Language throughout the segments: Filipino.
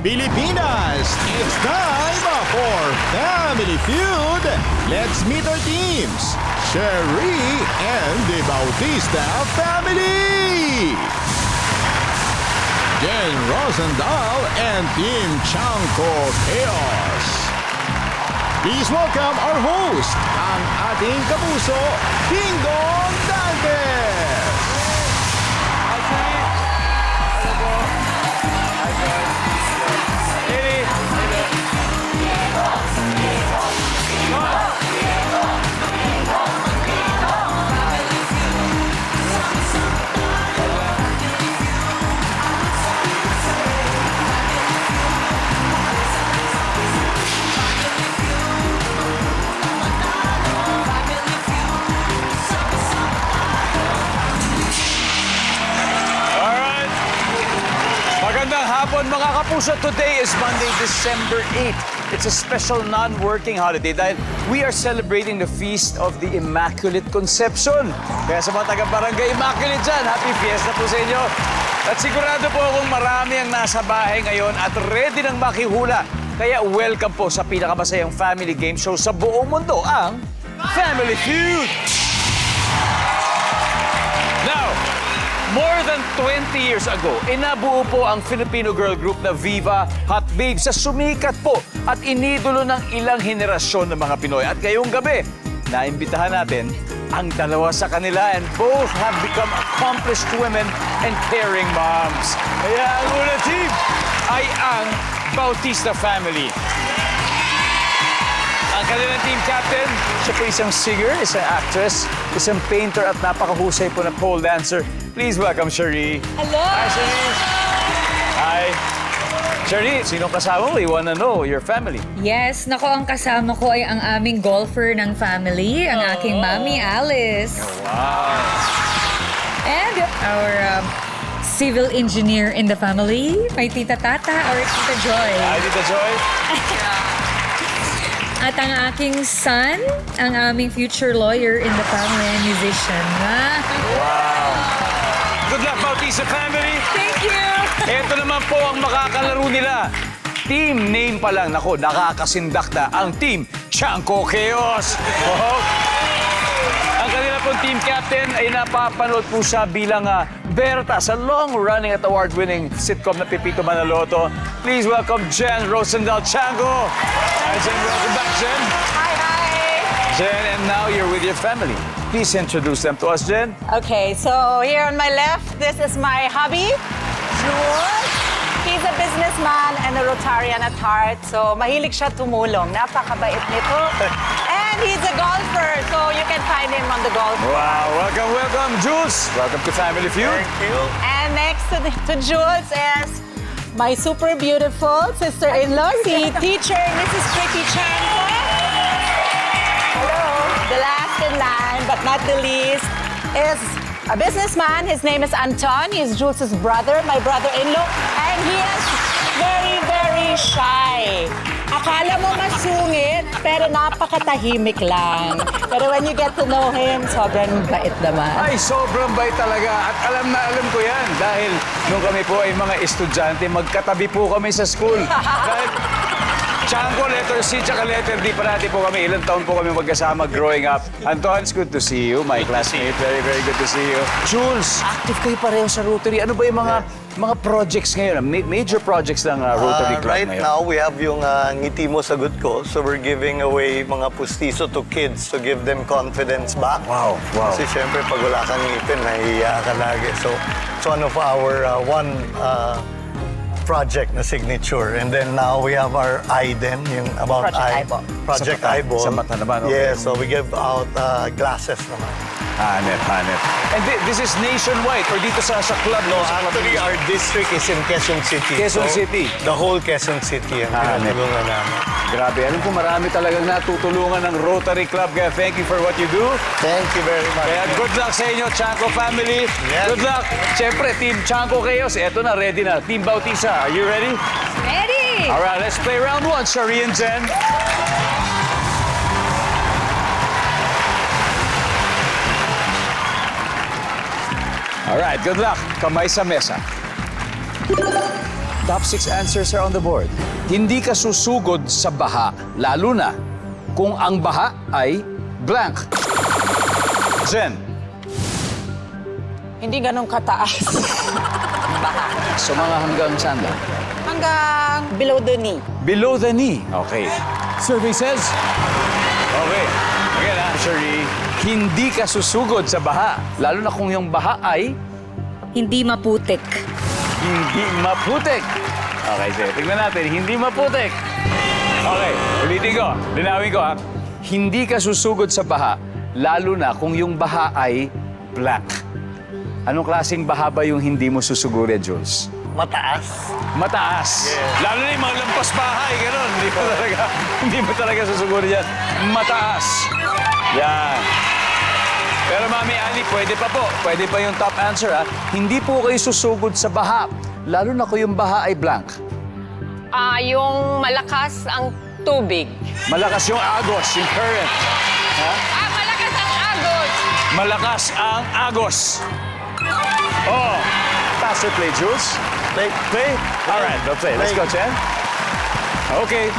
Pilipinas, it's time for Family Feud. Let's meet our teams. Sherry and the Bautista family. Jen Rosendahl and Team Chanko Chaos. Please welcome our host, ang ating kapuso, Ding Dong Dantes. Magandang hapon mga kapuso. Today is Monday, December 8th. It's a special non-working holiday dahil we are celebrating the Feast of the Immaculate Conception. Kaya sa mga taga-barangay Immaculate dyan, happy fiesta po sa inyo. At sigurado po akong marami ang nasa bahay ngayon at ready nang makihula. Kaya welcome po sa pinakamasayang family game show sa buong mundo, ang Family Feud! Now, more than 20 years ago, inabuo po ang Filipino girl group na Viva Hot Babes sa sumikat po at inidolo ng ilang henerasyon ng mga Pinoy. At ngayong gabi, naimbitahan natin ang dalawa sa kanila and both have become accomplished women and caring moms. Kaya ang unang team ay ang Bautista family. Ang kanilang team captain, siya po isang singer, isang actress, isang painter at napakahusay po na pole dancer. Please welcome Sherry. Hello! Hi, Sherry. Hi. Sherry, sino kasama mo? We wanna know your family. Yes, nako, ang kasama ko ay ang aming golfer ng family, ang aking mami, Alice. Wow. And our civil engineer in the family, my tita Tata or tita Joy. Hi, Tita Joy. At ang aking son, ang aming future lawyer in the family and musician. Wow. Good luck, Bautista family. Thank you! Ito naman po ang makakalaro nila. Team name pa lang, nako, nakakasindak na ang Team Chanko Chaos. Oh. Ang kanila pong team captain ay napapanood po siya bilang Berta sa long-running at award-winning sitcom na Pipito Manaloto. Please welcome Jen Rosendahl Chanko. Hi, Jen. Welcome back, Jen. Hi, hi. Jen, and now you're with your family. Please introduce them to us, Jen. Okay, so here on my left, this is my hubby, Jules. He's a businessman and a Rotarian at heart, so mahilig siya tumulong. Napakabait nito. And he's a golfer, so you can find him on the golf course. Wow, welcome, welcome, Jules. Welcome to Family Feud. Thank you. And next to Jules is my super beautiful sister-in-law, si teacher Mrs. Pretty Chanko. Hello. The last in line, but not the least, is a businessman. His name is Anton. He's Jules' brother, my brother-in-law. And he is very, very shy. Akala mo masungit, pero napakatahimik lang. Pero when you get to know him, sobrang bait naman. Ay, sobrang bait talaga. At alam na alam ko yan. Dahil nung kami po ay mga estudyante, magkatabi po kami sa school. Dahil Chanko, letter C, tsaka letter D. Parati po kami. Ilang taon po kami magkasama growing up. Anton, it's good to see you. My classmate, very, very good to see you. Jules, active kayo pareho sa Rotary. Ano ba yung mga projects ngayon? Major projects ng Rotary Club Right ngayon? now, we have yung Ngiti Mo Sagot Ko. So we're giving away mga pustiso to kids to give them confidence back. Wow, wow. Kasi syempre, pag wala kang ngipin, nahihiya ka lagi. So one of our project na signature. And then now we have our IDEN, yung about Project Eyeball. Project Sa mata. Eyeball. Sa mata naman, okay. Yeah, so we give out glasses naman. Hanep, hanep. And this is nationwide or dito sa club? No, sa club actually, ninyo? our district is in Quezon City. Quezon So, City. The whole Quezon City ang pinatulungan namin. Grabe, alam ko marami talagang natutulungan ng Rotary Club. Kaya thank you for what you do. Thank you very much. Kaya good luck sa inyo, Chanko family. Yes. Good luck. Siyempre, Team Chanko Chaos. Eto na, ready na. Team Bautista, are you ready? Ready! All right, let's play round one, Sherry and Jen. All right, good luck. Kamay sa mesa. Top 6 answers are on the board. Hindi ka susugod sa baha, lalo na kung ang baha ay blank. Jen, Hindi ganun kataas. Baha. so mga hanggang saan lang? Hanggang below the knee. Below the knee. Okay. Survey says... Okay. Again, Sherry. Hindi ka susugod sa baha, lalo na kung yung baha ay Hindi maputik. hindi maputik. Okay, sige. Tignan natin. Hindi maputik. Okay. Ulitin ko. Linawin ko, ha? Hindi ka susugod sa baha, lalo na kung yung baha ay black. Anong klaseng baha ba yung hindi mo susugurin, Jules? Mataas. Mataas. Lalo na yung mga lampas bahay, gano'n. Hindi mo talaga susugurin yan. Mataas. Yan. Pero Mami Ali, pwede pa po. Pwede pa yung top answer, ha? Hindi po kayo susugod sa baha. Lalo na kung yung baha ay blank. Yung malakas ang tubig. Malakas yung agos, yung current. Ha? Malakas ang agos. Malakas ang agos. Oh. Pass or play, Jules? Play. Play? All right, we'll play. Let's go, Chen. Okay.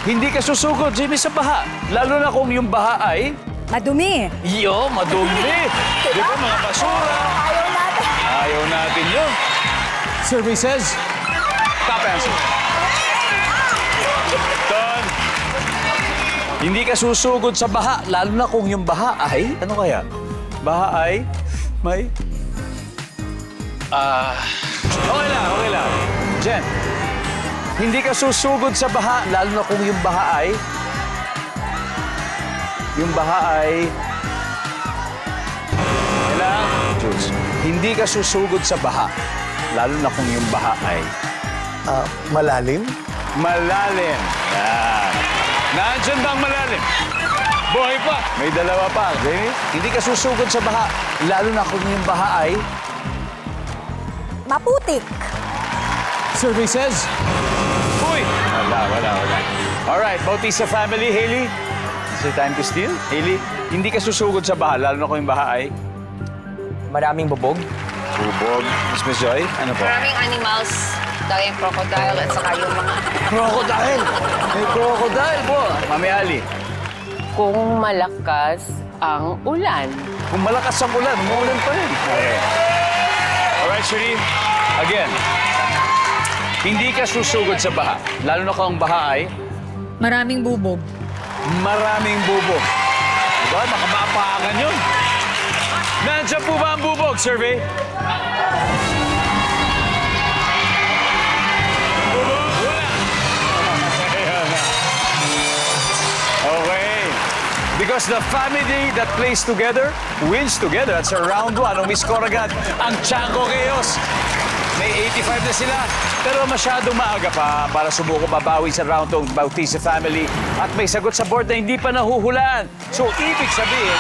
Hindi ka susugod, Jimmy, sa baha. Lalo na kung yung baha ay... Madumi. Yo, madumi. Di ba mga basura? Ayaw natin. Ayaw natin yun. Survey says... Top answer. Ton. Hindi ka susugod sa baha, lalo na kung yung baha ay... Ano kaya? Baha ay... May... Okay lang. Jen, hindi ka susugod sa baha, lalo na kung yung baha ay... Yung baha ay... Kailangan, Jules, hindi ka susugod sa baha, lalo na kung yung baha ay... Malalim. Malalim. Yan. Nandiyan ba ang malalim? Buhay pa. May dalawa pa. Jamie? Hindi ka susugod sa baha, lalo na kung yung baha ay... Maputik. Survey says... Uy! Wala. Alright, Bautista family, Hailey. Is it time to steal? Hailey, hindi ka susugod sa baha, lalo na kung yung baha ay... Maraming bubog. Bubog. Miss Joy, ano po? Maraming animals. Daw yung crocodile at saka yung mga... Crocodile! May crocodile po. Mami Ali, Kung malakas ang ulan. kung malakas ang ulan, umuulan pa rin. Okay. Alright, Sherry. Again. Hindi ka susugod sa baha, lalo na kung ang baha ay Maraming bubog. maraming bubog. Diba? Makamapaangan yun. Nandiyan po ba ang bubog, survey? Bubog? Wala. Ayan na. Okay. Because the family that plays together wins together. That's a round one. Umiscore agad ang Chanco Chaos. May 85 na sila. Pero masyadong maaga pa para subuko babawi sa round 2 Bautista family. At may sagot sa board na hindi pa nahuhulaan. So, ibig sabihin,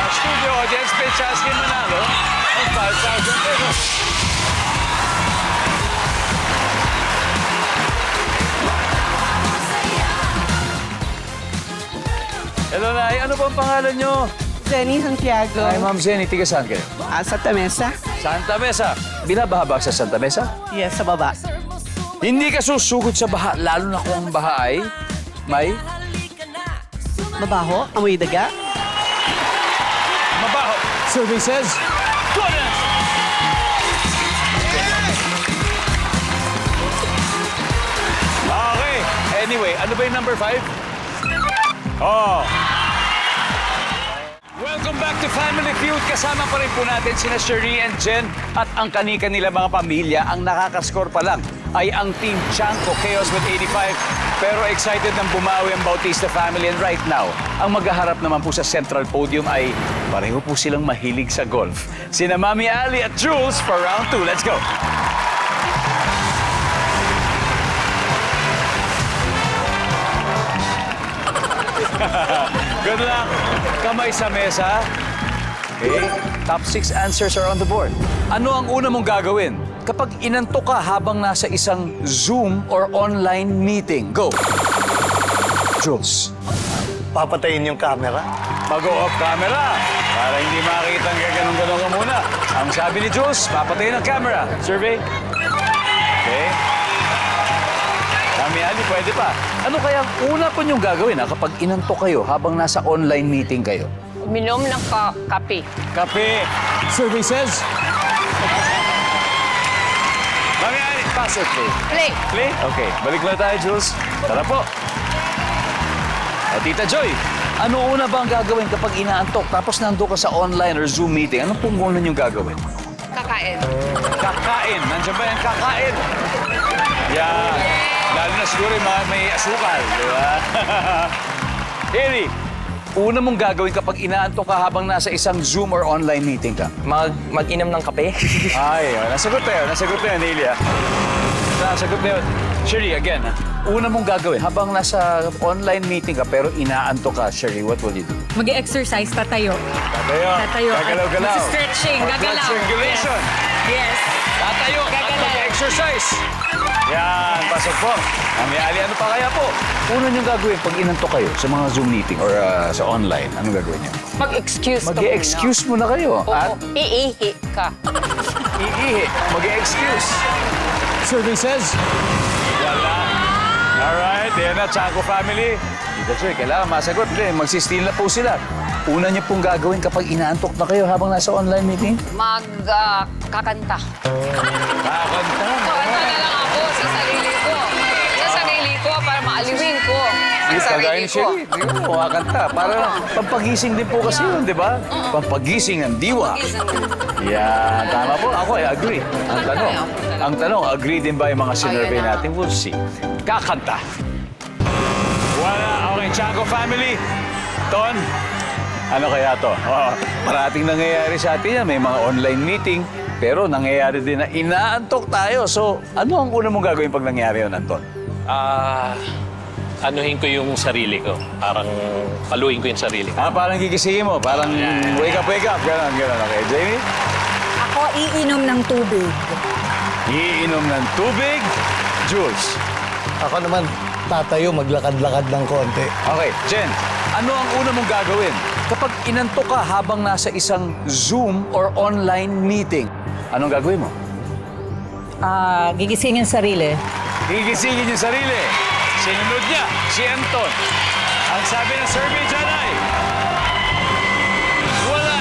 studio audience may chance kayo manalo ng 5,000 pesos. Hello, Nay. Ano bang pangalan nyo? Jenny Santiago. Ay, Ma'am Zenny. Tiga saan kayo? Santa Mesa? Santa Mesa. Binabaha ba sa Santa Mesa? Yes, sa baba. Hindi ka susugod sa baha, lalo na kung ang baha ay may Mabaho? Amoy daga? mabaho. Survey says... Good answer! Okay. Anyway, ano ba yung number 5? Oh. Welcome back to Family Feud. Kasama pa rin po natin sina Sherry and Jen at ang kani-kanila mga pamilya. Ang nakakascore pa lang ay ang Team Chanco Chaos with 85. Pero excited nang bumawi ang Bautista family. And right now, ang maghaharap naman po sa central podium ay pareho po silang mahilig sa golf. Sina Mami Ali at Jules for round 2. Let's go! Good luck. Kamay sa mesa. Okay. Top 6 answers are on the board. Ano ang una mong gagawin kapag inantok ka habang nasa isang Zoom or online meeting? Go. Jules. Papatayin yung camera. Mag-off camera para hindi makita ang gaganong-ganon ka muna. Ang sabi ni Jules, papatayin ang camera. Survey? Okay? Mami Ali, pwede pa. Ano kaya ang una po niyong gagawin kapag inantok kayo habang nasa online meeting kayo? Uminom ng kape. Kape. Survey says? Mami Ali, pass or play? Play. Play? Okay. Balik na tayo, Jules. Tara po. O, Tita Joy, ano una ba ang gagawin kapag inaantok tapos nandun ka sa online or Zoom meeting? Ano pong una niyong gagawin? Kakain. Kakain. Nandiyan ba yung kakain? Yan. Lalo na siguro yung mga may asukal, di ba? Harry, una mong gagawin kapag inaantok ka habang nasa isang Zoom or online meeting ka? Mag-inom ng kape. Ay, nasagot na yun. Nasagot na yun, Nelia. Nasagot na yun. Sherry, again, una mong gagawin habang nasa online meeting ka pero inaantok ka, Sherry, what will you do? Mag-exercise, tatayo. Tatayo. Tatayo. Gagalaw-galaw. Stretching, Blood gagalaw. circulation. Yes. Tatayo at mag-exercise. Yan, pasok po. Mami Ali, ano pa kaya po? Una niyong gagawin pag inantok kayo sa mga Zoom meeting or sa online, anong gagawin niyo? Mag-excuse ka muna. Mag-excuse muna kayo. Oo, At iihi ka. iihi. Mag-excuse. Survey says? Wala. Alright, yan na, Chanko family. Tita Joy, kailangan masagot. Hindi, magsisteal na po sila. Una niyo pong gagawin kapag inaantok na kayo habang nasa online meeting? Kakanta. Kakanta. Kakanta na lang ako sa sarili ko. Sa sarili ko para maaliwin ko. Ang sarili ko. Yun, kumakanta. Para pampagising din po kasi yun, di ba? Pampagising ng diwa. Yan, tama po. Ako, I agree. Ang tanong, agree din ba yung mga sinurvey Ayun na. natin? We'll see. Kakanta. Wala. Okay, Chanko family. Ton, ano kaya to? Parating nangyayari sa atin yan. May mga online meeting. Pero nangyayari din na inaantok tayo. So, ano ang una mong gagawin pag nangyari yun, Anton? Anuhin ko yung sarili ko. Parang paluin ko yung sarili ko. Parang gigisingin mo. Parang wake up, wake up. Ganon. Okay, Jamie? Ako, iinom ng tubig. Iinom ng tubig. Jules? Ako naman, tatayo, maglakad-lakad ng konti. Okay, Jen, ano ang una mong gagawin kapag inantok ka habang nasa isang Zoom or online meeting? Anong gagawin mo? Gigising yung sarili. Gigisingin yung sarili. Sinunod niya, si Anton. Ang sabi ng survey dyan ay, wala.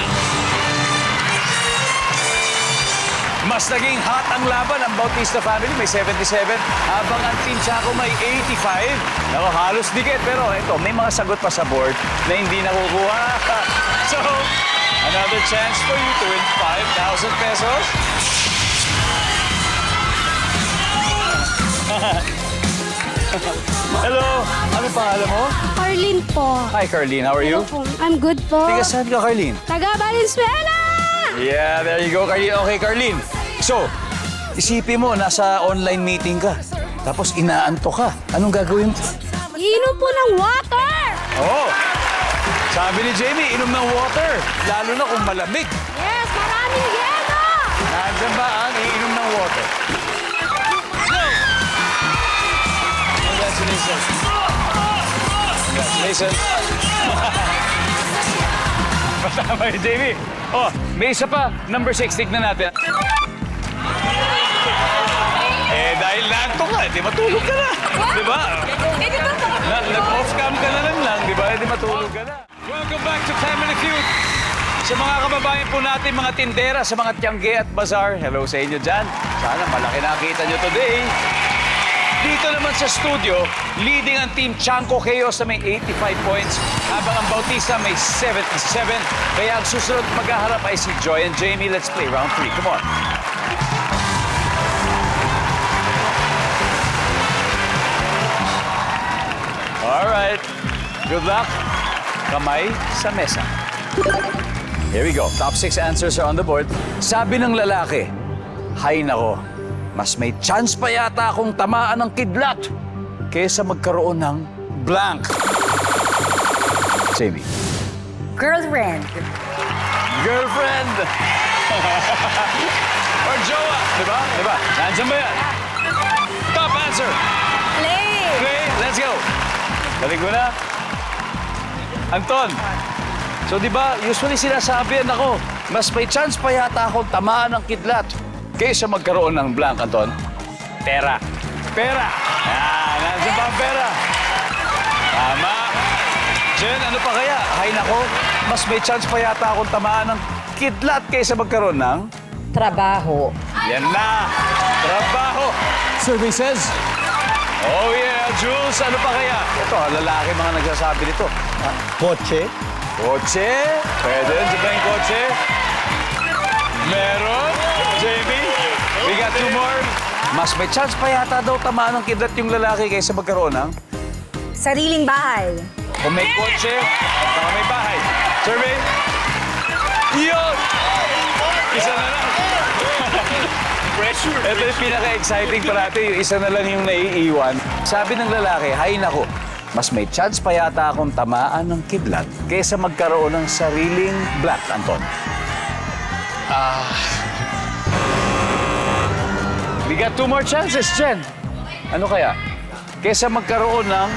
Mas naging hot ang laban ang Bautista family, may 77, habang ang Team Chaco may 85. Naku, halos dikit, pero ito, may mga sagot pa sa board na hindi nakukuha. So, another chance for you to win 5,000 pesos. Hello, ano pangalan mo? Carlin po. Hi, Carlene. How are you? I'm good po. Tiga saan ka, Carlene? Taga Valenzuela! Yeah, there you go, Carlene. Okay, Carlene. So, isipin mo, nasa online meeting ka. Tapos inaantok ka. Anong gagawin mo? Iinom po ng water! Oh, sabi ni Jamie, inom ng water. Lalo na kung malamig. Yes, maraming yelo! Nandiyan ba ang iinom ng water? Go! Congratulations. Congratulations. Patama ni Jamie. Oh, may isa pa. Number 6, tignan natin. Dahil naantok ka, di matulog ka na. Di ba? Nag-off cam ka na lang, di ba? Di matulog ka na. Welcome back to Family Feud. Sa mga kababayan po natin, mga tindera, sa mga tiyangge at bazaar, hello sa inyo dyan. Sana malaki nakita nyo today. Dito naman sa studio, leading ang Team Chanco Chaos na may 85 points, habang ang Bautista may 77. Kaya ang susunod maghaharap ay si Joy and Jamie. Let's play round 3. Come on. Alright. Good luck. Kamay sa mesa. Here we go. Top 6 answers are on the board. Sabi ng lalaki, hay nako, mas may chance pa yata akong tamaan ng kidlat kaysa magkaroon ng blank. Jamie. Girlfriend. Girlfriend. Or jowa. Diba? Diba? Nandiyan ba yan? Top answer. Play. Okay, let's go. Balik mo na. Anton. So, di ba, usually sinasabi yan ako, mas may chance pa yata akong tamaan ng kidlat kaysa magkaroon ng blank, Anton. Pera. Pera. Yan, nandiyan ba ang pera? Tama. Jen, ano pa kaya? Hay nako, mas may chance pa yata akong tamaan ng kidlat kaysa magkaroon ng... Trabaho. Yan na! Trabaho! Survey says... Oh yeah, Jules, ano pa kaya? Ito, lalaki mga nagsasabi nito. Kotse. Kotse? Pwede, di ba yung kotse? Meron? Jamie? We got two more. Mas may chance pa yata daw tamaan ng kidlat yung lalaki kaysa magkaroon ng... Sariling bahay. Kung may kotse, baka may bahay. Survey? Yun! Isa na lang. Pressure. Ito yung pinaka-exciting parati, yung isa na lang yung naiiwan. Sabi ng lalaki, hay nako, mas may chance pa yata akong tamaan ng kidlat kaysa magkaroon ng sariling black, Anton. We got two more chances, Jen. Ano kaya? Kaysa magkaroon ng...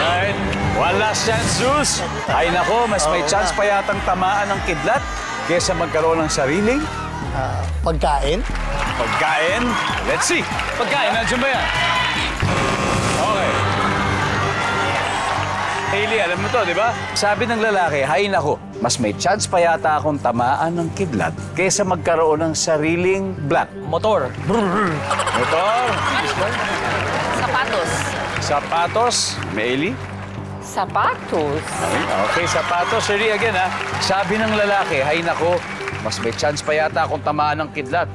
Alright. One last chance, Zeus. Ay nako, mas may chance pa yatang tamaan ng kidlat kaysa magkaroon ng sariling Pagkain. pagkain. Let's see. Pagkain, nandiyan ba yan? Okay. Hailey, alam mo to, di ba? Sabi ng lalaki, hay nako, mas may chance pa yata akong tamaan ng kidlat kaysa magkaroon ng sariling black. Motor. Motor. Sapatos. Sapatos. Hailey? Sapatos? Okay, sapatos. Sorry again, ha? Sabi ng lalaki, hay nako, mas may chance pa yata akong tamaan ng kidlat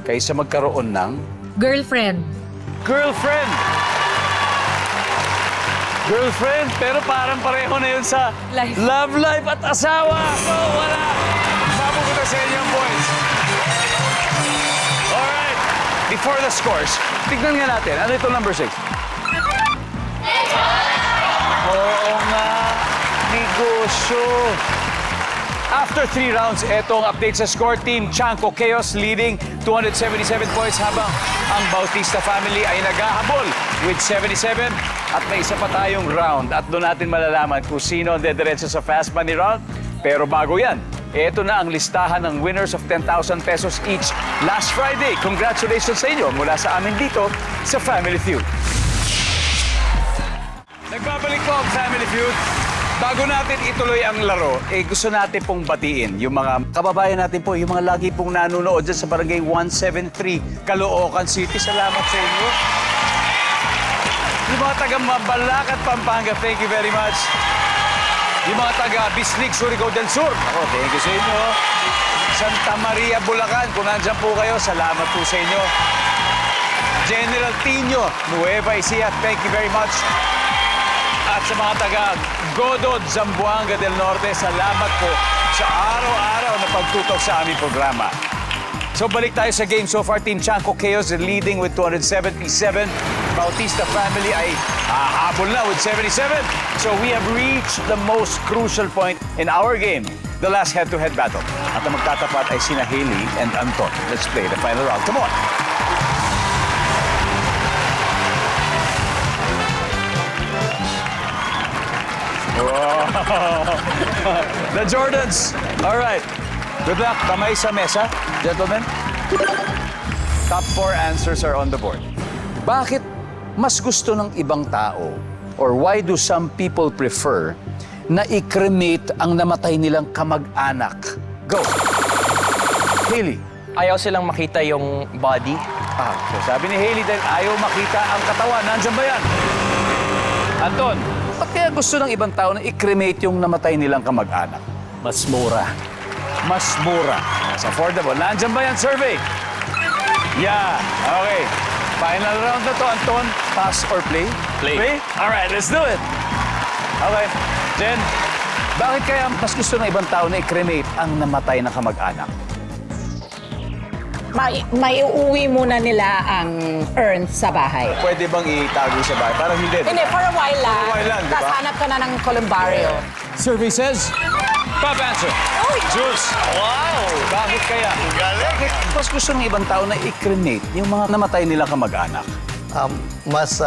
kaysa magkaroon ng Girlfriend. girlfriend. Girlfriend, pero parang pareho na yun sa Life. love life at asawa. So, wala. Mapupunta sa inyo ang points. Alright. Before the scores, tignan nga natin. Ano ito number 6? Oo nga. Negosyo. After 3 rounds, eto ang update sa score. Team Chanco Chaos leading 277 points habang ang Bautista family ay naghahabol with 77. At may isa pa tayong round at doon natin malalaman kung sino ang dediretso sa Fast Money Round. Pero bago yan, eto na ang listahan ng winners of 10,000 pesos each last Friday. Congratulations sa inyo mula sa amin dito sa Family Feud. Nagbabalik po ang Family Feud. Bago natin ituloy ang laro, gusto natin pong batiin yung mga kababayan natin po, yung mga lagi pong nanonood dyan sa Barangay 173, Caloocan City. Salamat sa inyo. Yung mga taga Mabalacat, Pampanga, thank you very much. Yung mga taga Bislig, Surigao del Sur, ako, thank you sa inyo. Santa Maria, Bulacan, kung nandyan po kayo, salamat po sa inyo. General Tino, Nueva Ecija, thank you very much. At sa mga taga Godod, Zamboanga del Norte, salamat po sa araw-araw na pagtutok sa aming programa. So balik tayo sa game. So far, Team Chanco Chaos is leading with 277. Bautista family ay habol na with 77. So we have reached the most crucial point in our game, the last head-to-head battle. At ang magtatapat ay sina Hailey and Anton. Let's play the final round. Come on! The Jordans. All right. Good luck. Kamay sa mesa, gentlemen. Top 4 answers are on the board. Bakit mas gusto ng ibang tao or why do some people prefer na i-cremate ang namatay nilang kamag-anak? Go. Hailey. Ayaw silang makita yung body. So sabi ni Hailey dahil ayaw makita ang katawan. Nandiyan ba yan? Anton. Ba't kaya gusto ng ibang tao na i-cremate yung namatay nilang kamag-anak? Mas mura. Mas mura. Mas affordable. Nandiyan ba yan, survey? Yeah. Okay. Final round na to, Anton. Pass or play? Play. Alright, let's do it. Okay. Jen, bakit kaya mas gusto ng ibang tao na i-cremate ang namatay na kamag-anak? May uuwi muna nila ang urn sa bahay. Pwede bang itago sa bahay? Parang hindi, Hindi, for a while lang. For a while lang, di ba? Tapos hanap ka na ng columbario. Survey says, top answer. Jules. Wow! Bakit kaya? Bakit mas gusto ng ibang tao na i-cremate yung mga namatay nilang kamag-anak? Mas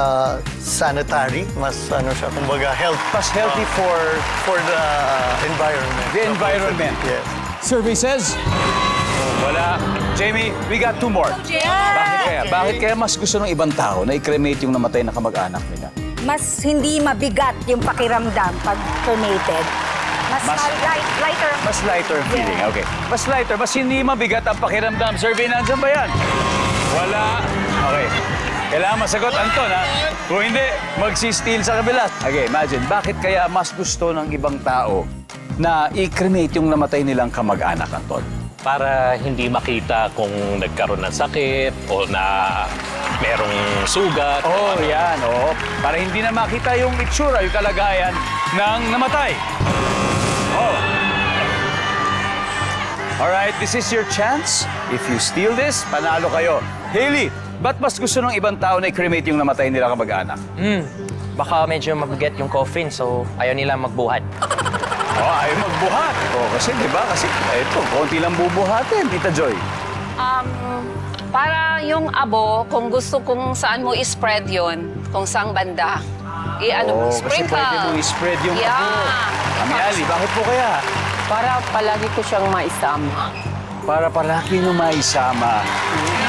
sanitary, mas siya, kumbaga Mas healthy for the environment. The environment. Yes. Survey says, Wala. Jamie, we got 2 more. Bakit kaya? Bakit kaya mas gusto ng ibang tao na i-cremate yung namatay na kamag-anak nila? Mas hindi mabigat yung pakiramdam pag cremated. Mas lighter. Mas lighter feeling, okay. Mas lighter, mas hindi mabigat ang pakiramdam. Survey, nandyan ba yan? Wala. Okay. Kailangan masagot, Anton, ha? Kung hindi, magsi-steal sa kabila. Okay, imagine, bakit kaya mas gusto ng ibang tao na i-cremate yung namatay nilang kamag-anak, Anton? Para hindi makita kung nagkaroon ng sakit o na merong sugat. Oh, yan, oh. Para hindi na makita yung itsura, yung kalagayan ng namatay. Oh. Alright, this is your chance. If you steal this, panalo kayo. Hailey, ba't mas gusto ng ibang tao na i-cremate yung namatay nila kamag-anak? Baka medyo mabigat yung coffin, so ayaw nila magbuhat. Oh, ayaw magbuhat. Oh, kasi, di ba? Kasi, ito, konti lang bubuhatin, Tita Joy. Para yung abo, kung gusto kung saan mo i-spread yon, kung saang banda, mo, Kasi sprinkle. pwede mo i-spread yung Yeah. abo. Mami Ali, bakit po kaya? Para palagi ko siyang maisama. Para palagi nyo maisama.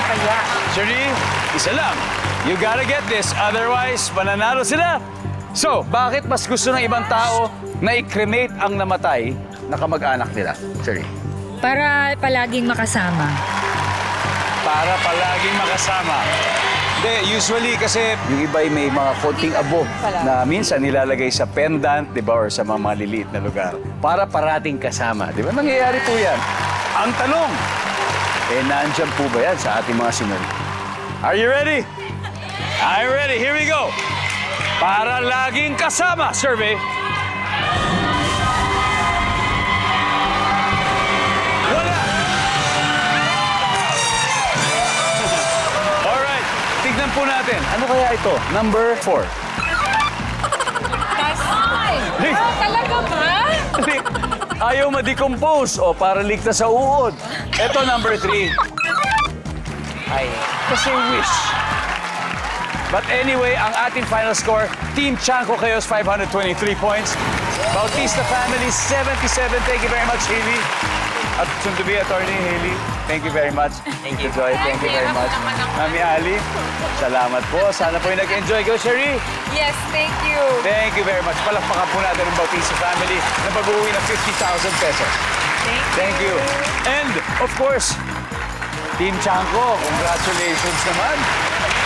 Kaya, Shirley, isa lang. You gotta get this, otherwise, mananalo sila. So, bakit mas gusto ng ibang tao na i-cremate ang namatay na kamag-anak nila? Shirley. Para palaging makasama. Para palaging makasama. Hindi, usually kasi yung iba ay may mga konting abo na minsan nilalagay sa pendant, di ba, or sa mga maliliit na lugar. Para parating kasama, di ba? Nangyayari po yan. Ang tanong, nandyan po ba yan sa ating mga sinuri? Are you ready? I'm ready. Here we go. Para laging kasama, survey. Wala. Alright, tignan po natin. Ano kaya ito? Number 4. Talaga ba? Ayaw ma-decompose o para ligtas sa uod. Ito, number 3. Ay, Kasi wish. But anyway, ang ating final score, Team Chanco Chaos 523 points. Bautista family 77. Thank you very much, Hailey. At soon to be attorney, Hailey. Thank you very much. Thank you. Joy, thank you very much. Mami Ali, salamat po. Sana po yung nag-enjoy. Go, Sherry. Yes, thank you. Thank you very much. Palakpakan po natin ang Bautista family na pag-uwi ng 50,000 pesos. Thank you. And, of course, Team Chanco, congratulations naman.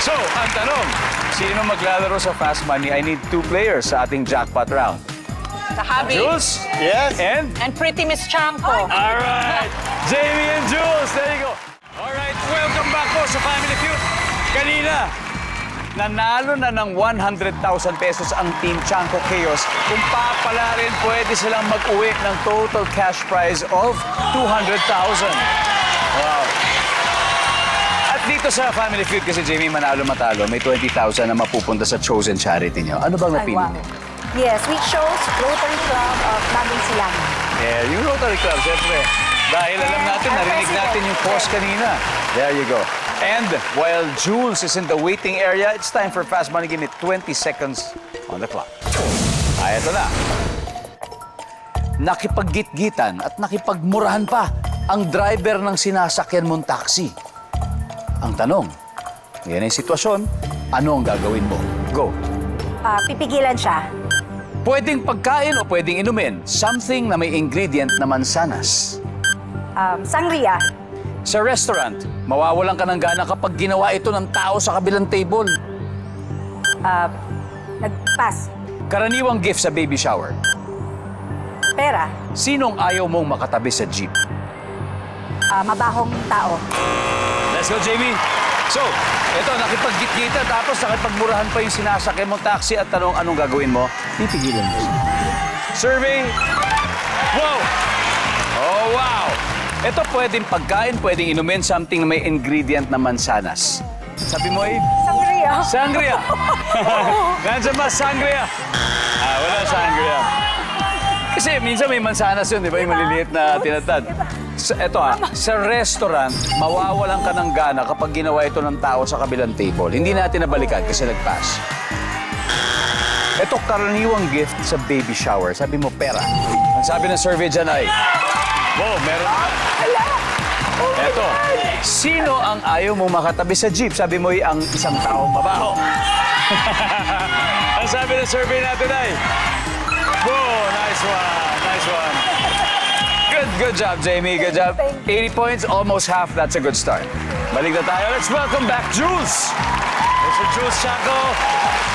So, ang tanong, sino maglalaro sa Fast Money? I need 2 players sa ating jackpot round. sa hubby. Jules? Yes. And? And pretty Miss Chanco. All right. Jamie and Jules, there you go. All right, welcome back po sa Family Feud. Kanina, nanalo na ng 100,000 pesos ang Team Chanco Chaos. Kung papalarin, pwede silang mag-uwi ng total cash prize of 200,000. Wow. At dito sa Family Feud, kasi Jamie, manalo-matalo, may 20,000 na mapupunta sa chosen charity niyo. Ano bang napili mo? Yes, we chose Rotary Club of Bagong Silangan. Yeah, yung Rotary Club, siyempre. Dahil alam natin, narinig natin yung pause kanina. There you go. And while Jules is in the waiting area, it's time for Fast Money. Give me 20 seconds on the clock. Ay, ito na. Nakipag-git-gitan at nakipagmurahan pa ang driver ng sinasakyan mong taxi. Ang tanong, yan ang sitwasyon, ano ang gagawin mo? Go. Pipigilan siya. Pwedeng pagkain o pwedeng inumin, something na may ingredient na mansanas. Sangria. Sa restaurant, mawawalan ka ng gana kapag ginawa ito ng tao sa kabilang table. Nagpas. Karaniwang gift sa baby shower. Pera. Sinong ayaw mong makatabi sa jeep? Mabahong tao. Let's go, Jamie. So, ito, nakipag-git-gita, tapos nakipagmurahan pa yung sinasakyan mong taxi at tanong anong gagawin mo, pipigilan mo. Survey. Wow! Oh, wow! Ito pwedeng pagkain, pwedeng inumin, something na may ingredient na mansanas. Sabi mo, Abe? Sangria. Sangria! Nandiyan ba sangria? Wala sangria. Kasi minsan may mansanas yun, di ba? Yung maliliit na tinatad. Ito sa restaurant, mawawalan ka ng gana kapag ginawa ito ng tao sa kabilang table. Hindi natin nabalikan kasi nag-pass. Ito karaniwang gift sa baby shower. Sabi mo, pera. Ang sabi ng survey dyan ay, wow, meron na. Eto, sino ang ayaw mo makatabi sa jeep? Sabi mo ang isang taong babaho. Ang sabi ng survey natin ay, oh, nice one, nice one. Good job, Jamie, good job. 80 points, almost half, that's a good start. Balik na tayo, let's welcome back Jules. Mr. Jules Chaco.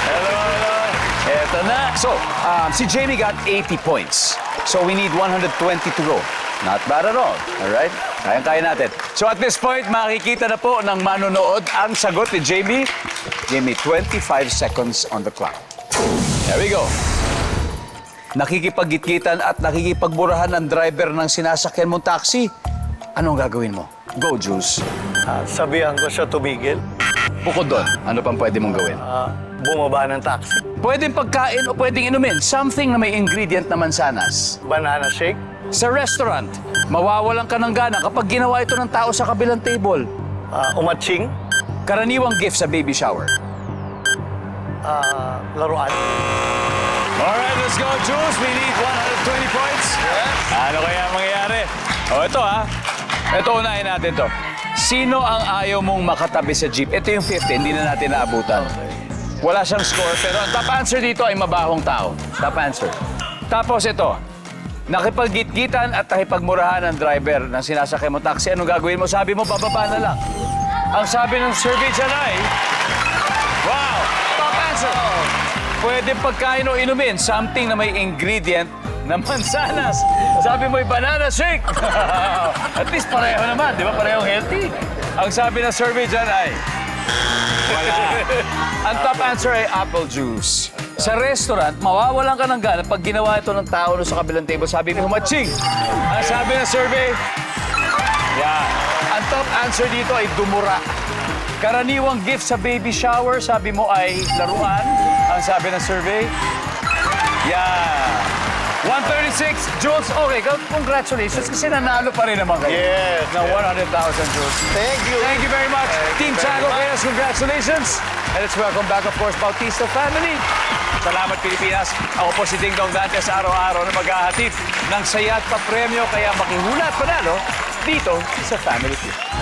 Hello, hello. Eto na. So, si Jamie got 80 points. So we need 120 to go. Not bad at all. Alright? Kayang-kaya natin. So at this point, makikita na po ng manonood ang sagot ni Jamie. Jamie, 25 seconds on the clock. There we go. Nakikipagitgitan at nakikipagburahan ng driver ng sinasakyan mong taxi. Anong gagawin mo? Go, Jules. Sabihan ko siya tumigil. Bukod doon, ano pang pwede mong gawin? Bumaba ng taxi. Pwedeng pagkain o pwedeng inumin. Something na may ingredient na mansanas. Banana shake. Sa restaurant, mawawalan ka ng gana kapag ginawa ito ng tao sa kabilang table. Umatsing. Karaniwang gift sa baby shower. Laruan. Alright, let's go, Jules. We need 120 points. Ano kaya mangyayari? Ito Ito, unahin natin to. Sino ang ayaw mong makatabi sa jeep? Ito yung 50, hindi na natin naabutan. Wala siyang score, pero ang top answer dito ay mabahong tao. Top answer. Tapos ito, nakipaggitgitan at nakipagmurahan ng driver ng sinasakay mo taxi. Anong gagawin mo? Sabi mo, bababa na lang. Ang sabi ng survey dyan ay, wow, top answer. Pwede pagkain o inumin, something na may ingredient na mansanas. Sabi mo, banana shake. At least pareho naman, di ba? Parehong healthy. Ang sabi ng survey dyan ay, wala. Ang top answer ay apple juice. Sa restaurant, mawawalan ka ng gana pag ginawa ito ng tao sa kabilang table. Sabi ni Humaching. Ang sabi ng survey, ang top answer dito ay dumura. Karaniwang gift sa baby shower, sabi mo ay laruan. Ang sabi ng survey, 136, Jules. Okay, congratulations kasi nanalo pa rin naman kayo. Yes. Ng 100,000, Jules. Thank you. Thank you very much. Team Chago, Kayas, congratulations. And let's welcome back, of course, Bautista family. Salamat, Pilipinas. Ako po si Ding Dong Dantes, araw-araw na maghahatid ng saya at papremyo. Kaya makihula at panalo dito sa Family Feud.